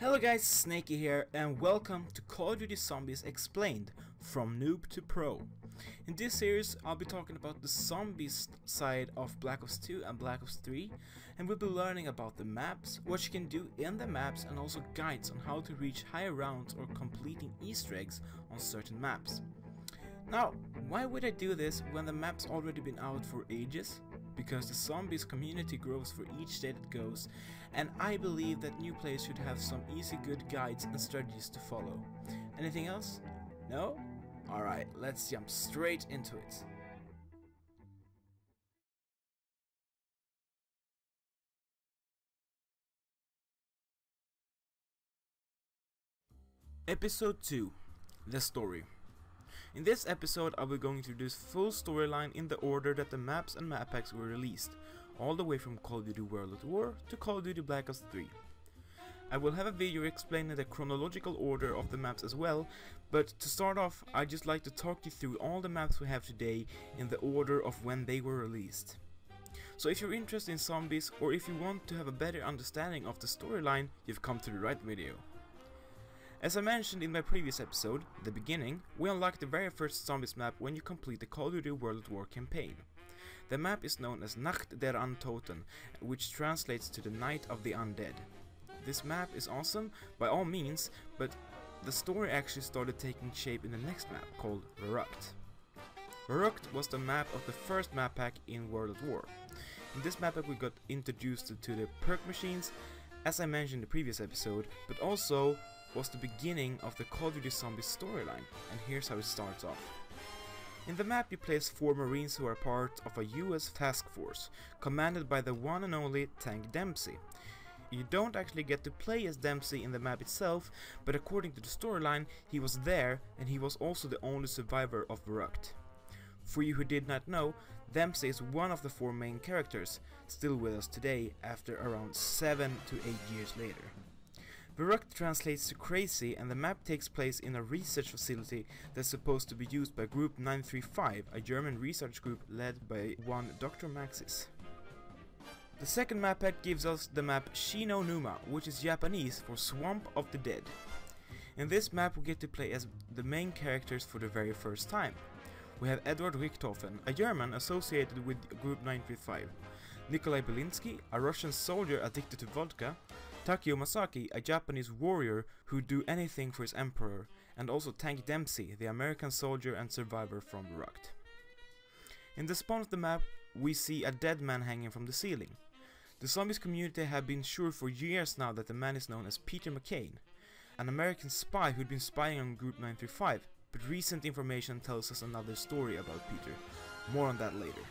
Hello guys, Snakey here, and welcome to Call of Duty Zombies Explained, from Noob to Pro. In this series, I'll be talking about the zombies side of Black Ops 2 and Black Ops 3, and we'll be learning about the maps, what you can do in the maps, and also guides on how to reach higher rounds or completing Easter eggs on certain maps. Now, why would I do this when the map's already been out for ages? Because the zombies community grows for each day that goes, and I believe that new players should have some easy good guides and strategies to follow. Anything else? No? Alright, let's jump straight into it. Episode 2. The Story. In this episode I will be going to introduce full storyline in the order that the maps and map packs were released, all the way from Call of Duty World at War to Call of Duty Black Ops 3. I will have a video explaining the chronological order of the maps as well, but to start off I'd just like to talk you through all the maps we have today in the order of when they were released. So if you're interested in zombies, or if you want to have a better understanding of the storyline, you've come to the right video. As I mentioned in my previous episode, The Beginning, we unlock the very first zombies map when you complete the Call of Duty World at War campaign. The map is known as Nacht der Untoten, which translates to the Night of the Undead. This map is awesome by all means, but the story actually started taking shape in the next map, called Verrucht. Verrucht was the map of the first map pack in World at War. In this map pack we got introduced to the perk machines, as I mentioned in the previous episode, but also was the beginning of the Call of Duty Zombies storyline, and here's how it starts off. In the map you play as 4 Marines who are part of a US task force, commanded by the one and only Tank Dempsey. You don't actually get to play as Dempsey in the map itself, but according to the storyline, he was there, and he was also the only survivor of Verrucht. For you who did not know, Dempsey is one of the 4 main characters, still with us today after around 7 to 8 years later. Verrucht translates to crazy, and the map takes place in a research facility that's supposed to be used by Group 935, a German research group led by one Dr. Maxis. The second map pack gives us the map Shino Numa, which is Japanese for Swamp of the Dead. In this map we get to play as the main characters for the very first time. We have Edward Richthofen, a German associated with Group 935, Nikolai Belinsky, a Russian soldier addicted to vodka, Takeo Masaki, a Japanese warrior who'd do anything for his emperor, and also Tank Dempsey, the American soldier and survivor from Verrucht. In the spawn of the map, we see a dead man hanging from the ceiling. The zombies community have been sure for years now that the man is known as Peter McCain, an American spy who'd been spying on Group 935, but recent information tells us another story about Peter. More on that later.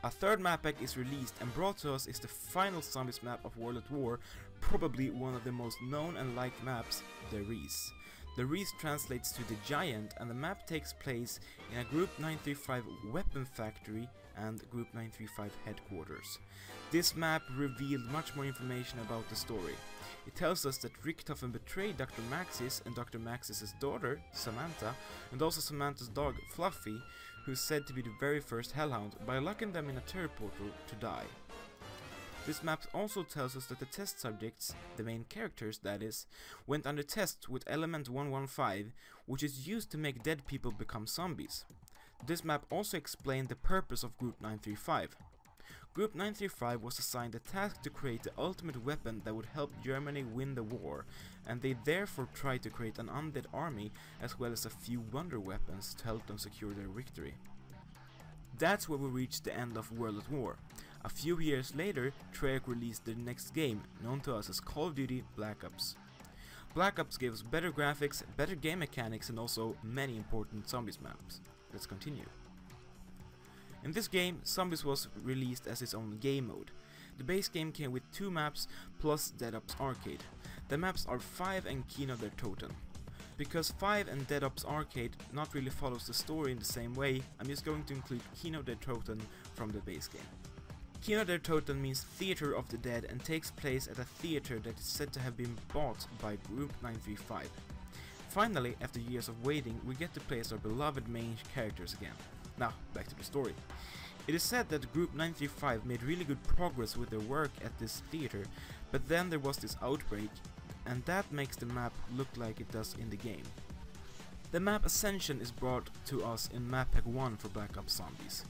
A third map pack is released, and brought to us is the final zombies map of World at War, probably one of the most known and liked maps, the Reese. The Reese translates to the Giant, and the map takes place in a Group 935 weapon factory and Group 935 headquarters. This map revealed much more information about the story. It tells us that Richthofen betrayed Dr. Maxis and Dr. Maxis' daughter, Samantha, and also Samantha's dog, Fluffy, who is said to be the very first Hellhound, by locking them in a terror portal to die. This map also tells us that the test subjects, the main characters that is, went under test with element 115, which is used to make dead people become zombies. This map also explained the purpose of Group 935. Group 935 was assigned the task to create the ultimate weapon that would help Germany win the war, and they therefore tried to create an undead army as well as a few wonder weapons to help them secure their victory. That's where we reached the end of World at War. A few years later, Treyarch released their next game, known to us as Call of Duty Black Ops. Black Ops gave us better graphics, better game mechanics, and also many important zombies maps. Let's continue. In this game, Zombies was released as its own game mode. The base game came with 2 maps plus Dead Ops Arcade. The maps are 5 and Kino der Toten. Because 5 and Dead Ops Arcade not really follows the story in the same way, I'm just going to include Kino der Toten from the base game. Kino der Toten means Theater of the Dead and takes place at a theater that is said to have been bought by Group 935. Finally, after years of waiting, we get to play as our beloved main characters again. Now, back to the story. It is said that Group 935 made really good progress with their work at this theater, but then there was this outbreak, and that makes the map look like it does in the game. The map Ascension is brought to us in Map Pack 1 for Black Ops Zombies.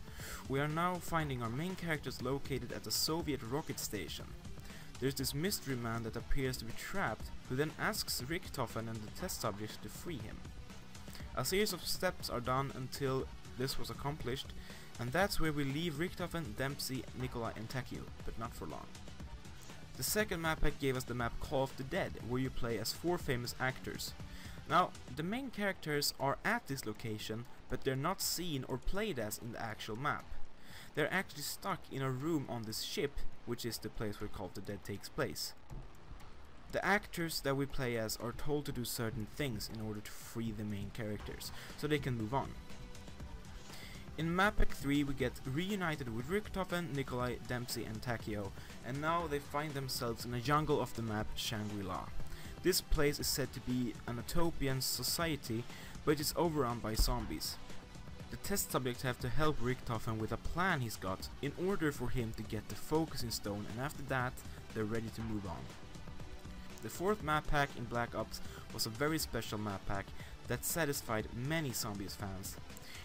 We are now finding our main characters located at a Soviet rocket station. There's this mystery man that appears to be trapped, who then asks Richtofen and the test subjects to free him. A series of steps are done until this was accomplished, and that's where we leave Richtofen, Dempsey, Nikolai and Takio, but not for long. The second map pack gave us the map Call of the Dead, where you play as 4 famous actors. Now, the main characters are at this location, but they're not seen or played as in the actual map. They're actually stuck in a room on this ship, which is the place where Call of the Dead takes place. The actors that we play as are told to do certain things in order to free the main characters, so they can move on. In Map Pack 3 we get reunited with Richtofen, Nikolai, Dempsey and Takio, and now they find themselves in a jungle of the map Shangri-La. This place is said to be an utopian society, but it's overrun by zombies. The test subjects have to help Richtofen with a plan he's got in order for him to get the focusing stone, and after that they're ready to move on. The fourth map pack in Black Ops was a very special map pack that satisfied many Zombies fans.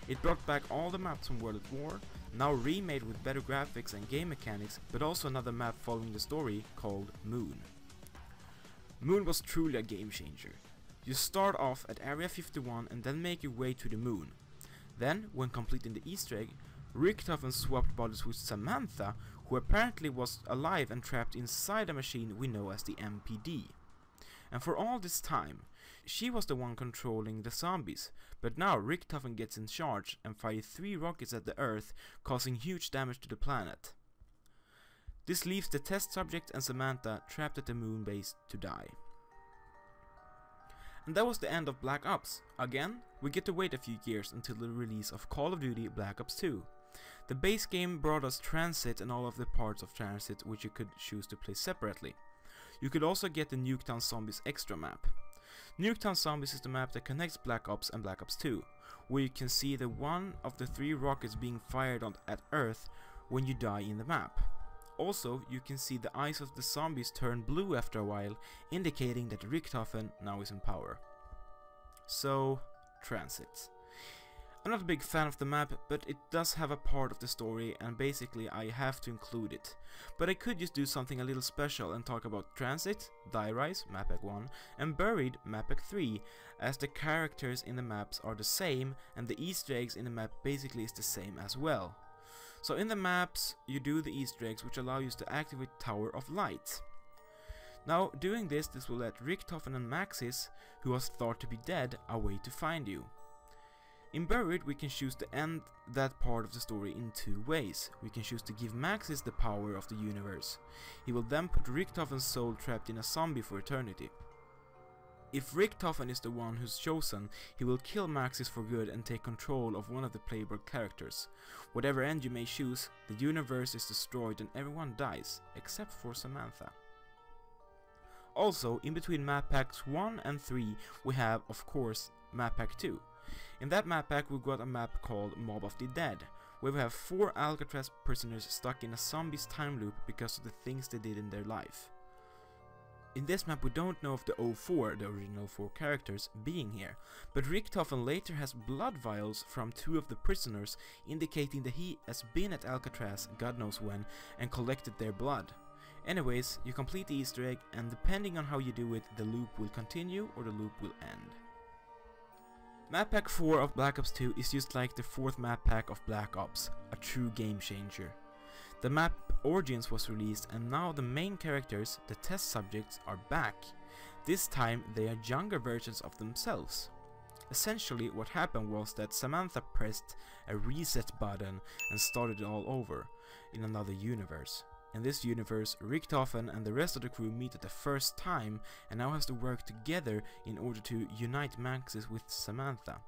It brought back all the maps from World at War, now remade with better graphics and game mechanics, but also another map following the story called Moon. Moon was truly a game changer. You start off at Area 51 and then make your way to the moon. Then, when completing the Easter egg, Richtofen swapped bodies with Samantha, who apparently was alive and trapped inside a machine we know as the MPD. And for all this time, she was the one controlling the zombies, but now Richtofen gets in charge and fires 3 rockets at the Earth, causing huge damage to the planet. This leaves the test subject and Samantha trapped at the moon base to die. And that was the end of Black Ops. Again, we get to wait a few years until the release of Call of Duty Black Ops 2. The base game brought us Transit and all of the parts of Transit, which you could choose to play separately. You could also get the Nuketown Zombies extra map. Nuketown Zombies is the map that connects Black Ops and Black Ops 2, where you can see the one of the 3 rockets being fired at Earth when you die in the map. Also, you can see the eyes of the zombies turn blue after a while, indicating that Richtofen now is in power. So, Transit. I'm not a big fan of the map, but it does have a part of the story and basically I have to include it. But I could just do something a little special and talk about Transit, Die Rise, Map Pack 1, and Buried, Map Pack 3, as the characters in the maps are the same and the Easter eggs in the map basically is the same as well. So in the maps, you do the Easter eggs which allow you to activate Tower of Light. Now, doing this will let Richtofen and Maxis, who was thought to be dead, a way to find you. In Buried, we can choose to end that part of the story in 2 ways. We can choose to give Maxis the power of the universe. He will then put Richtofen's soul trapped in a zombie for eternity. If Richtofen is the one who's chosen, he will kill Maxis for good and take control of one of the playable characters. Whatever end you may choose, the universe is destroyed and everyone dies, except for Samantha. Also, in between map packs 1 and 3, we have, of course, map pack 2. In that map pack we got a map called Mob of the Dead, where we have 4 Alcatraz prisoners stuck in a zombie's time loop because of the things they did in their life. In this map we don't know of the 04, the original 4 characters, being here, but Richtofen later has blood vials from 2 of the prisoners, indicating that he has been at Alcatraz God knows when and collected their blood. Anyways, you complete the Easter egg and depending on how you do it, the loop will continue or the loop will end. Map Pack 4 of Black Ops 2 is just like the 4th map pack of Black Ops, a true game changer. The map Origins was released and now the main characters, the test subjects, are back. This time they are younger versions of themselves. Essentially what happened was that Samantha pressed a reset button and started it all over in another universe. In this universe, Richtofen and the rest of the crew meet at the first time and now has to work together in order to unite Maxis with Samantha.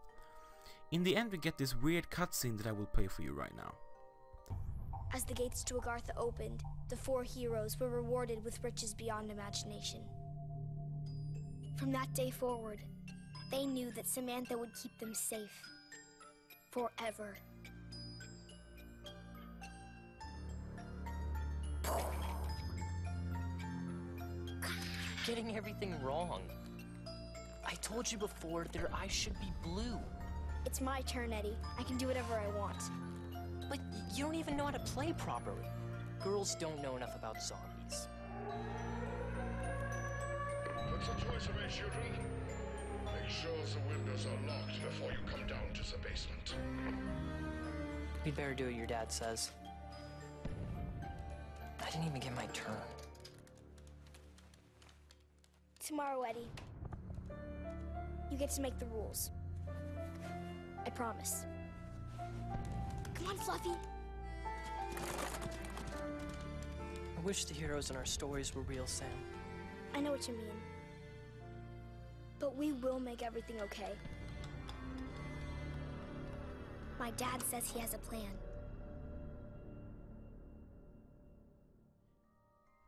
In the end we get this weird cutscene that I will play for you right now. As the gates to Agartha opened, the 4 heroes were rewarded with riches beyond imagination. From that day forward, they knew that Samantha would keep them safe. Forever. You're getting everything wrong. I told you before, their eyes should be blue. It's my turn, Eddie. I can do whatever I want. But you don't even know how to play properly. Girls don't know enough about zombies. What's the choice of my children? Make sure the windows are locked before you come down to the basement. We'd better do what your dad says. I didn't even get my turn. Tomorrow, Eddie. You get to make the rules. I promise. Come on, Fluffy. I wish the heroes in our stories were real, Sam. I know what you mean. But we will make everything okay. My dad says he has a plan.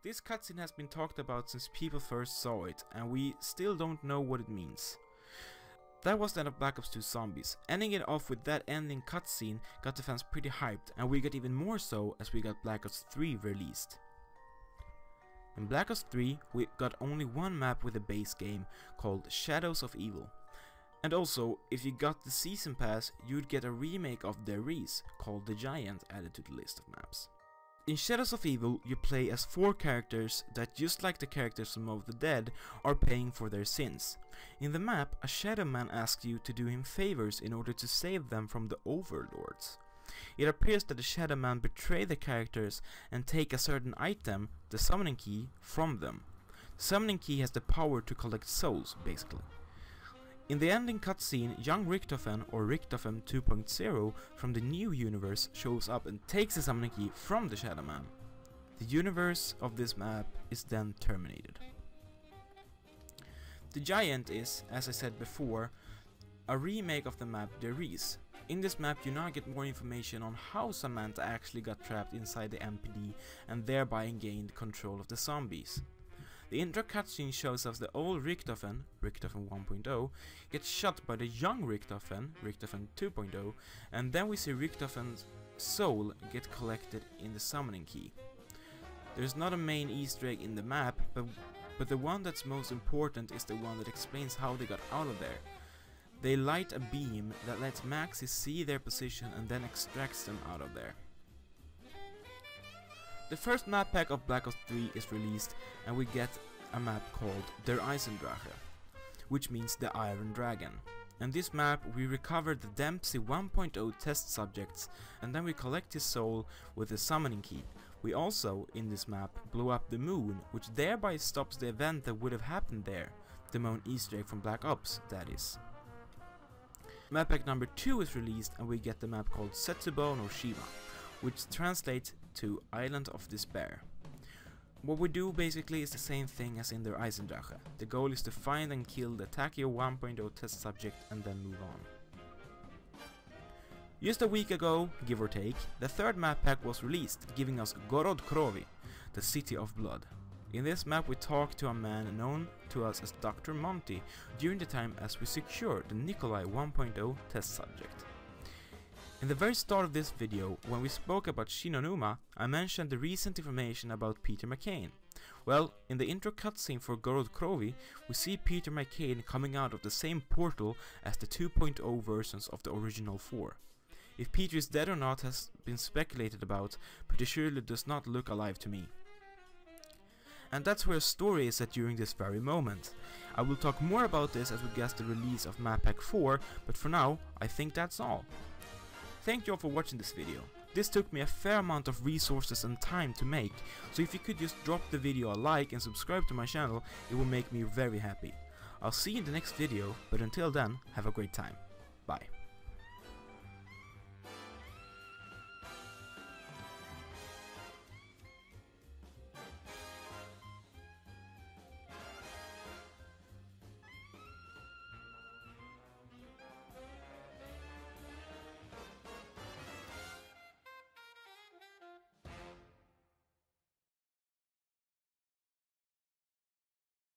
This cutscene has been talked about since people first saw it, and we still don't know what it means. That was the end of Black Ops 2 Zombies. Ending it off with that ending cutscene got the fans pretty hyped, and we got even more so as we got Black Ops 3 released. In Black Ops 3 we got only one map with a base game called Shadows of Evil. And also, if you got the Season Pass, you'd get a remake of Der Riese called The Giant added to the list of maps. In Shadows of Evil, you play as 4 characters that, just like the characters from Of the Dead, are paying for their sins. In the map, a Shadow Man asks you to do him favors in order to save them from the Overlords. It appears that the Shadow Man betrays the characters and take a certain item, the summoning key, from them. The summoning key has the power to collect souls, basically. In the ending cutscene, young Richtofen, or Richtofen 2.0 from the new universe shows up and takes the summoning key from the Shadow Man. The universe of this map is then terminated. The Giant is, as I said before, a remake of the map Der Riese. In this map you now get more information on how Samantha actually got trapped inside the MPD and thereby gained control of the zombies. The intro cutscene shows us the old Richtofen, Richtofen 1.0, gets shot by the young Richtofen, Richtofen 2.0, and then we see Richtofen's soul get collected in the summoning key. There's not a main Easter egg in the map, but the one that's most important is the one that explains how they got out of there. They light a beam that lets Maxi see their position and then extracts them out of there. The first map pack of Black Ops 3 is released, and we get a map called Der Eisendrache, which means the Iron Dragon. In this map we recover the Dempsey 1.0 test subjects, and then we collect his soul with the summoning key. We also, in this map, blow up the moon, which thereby stops the event that would have happened there, the main Easter egg from Black Ops, that is. Map pack number 2 is released, and we get the map called Setsubo no Shima, which translates to Island of Despair. What we do basically is the same thing as in Der Eisendrache. The goal is to find and kill the Takeo 1.0 test subject and then move on. Just a week ago, give or take, the third map pack was released, giving us Gorod Krovi, the City of Blood. In this map we talk to a man known to us as Dr. Monty during the time as we secure the Nikolai 1.0 test subject. In the very start of this video, when we spoke about Shinonuma, I mentioned the recent information about Peter McCain. Well, in the intro cutscene for Gorod Krovi, we see Peter McCain coming out of the same portal as the 2.0 versions of the original 4. If Peter is dead or not has been speculated about, but he surely does not look alive to me. And that's where a story is at during this very moment. I will talk more about this as we guess the release of Map Pack 4, but for now, I think that's all. Thank you all for watching this video. This took me a fair amount of resources and time to make, so if you could just drop the video a like and subscribe to my channel, it will make me very happy. I'll see you in the next video, but until then, have a great time. Bye.